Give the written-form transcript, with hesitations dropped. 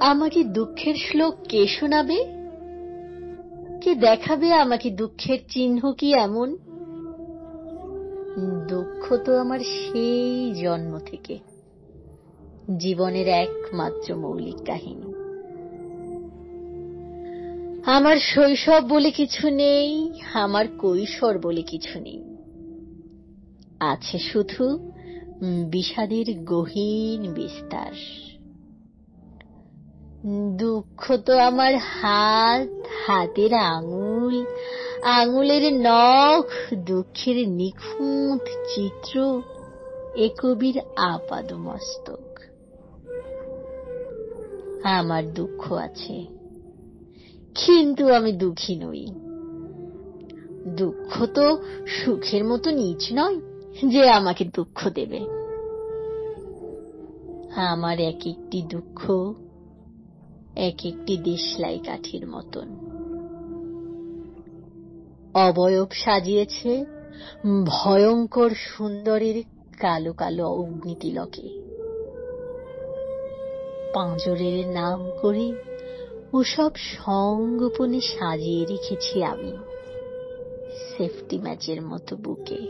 আমাকে দুঃখের শ্লোক কে শোনাবে? কে দেখাবে আমাকে দুঃখের চিহ্ন কি এমন? দুঃখ তো আমার সেই জন্ম থেকে, জীবনের একমাত্র মৌলিক কাহিনী। আমার শৈশব বলে কিছু নেই, আমার কৈশোর বলে কিছু নেই। আছে শুধু বিষাদের গহীন বিস্তার। দুঃখ তো আমার হাত, হাতের আঙুল, আঙুলের নখ, দুঃখের নিখুঁত চিত্র, এ কবির আপাদমস্তক। আমার দুঃখ আছে, কিন্তু আমি দুঃখী নই। দুঃখ তো সুখের মতো নীচ নয় যে আমাকে দুঃখ দেবে। আমার এক একটি দুঃখ এক একটি দেশলাই কাঠির মতন, অবয়ব সাজিয়েছে ভয়ঙ্কর সুন্দরের কালো কালো অগ্নিতিলকে। পাঁজরের নাম করে ওসব সঙ্গোপনে সাজিয়ে রেখেছি আমি সেফটি ম্যাচের মতো বুকে।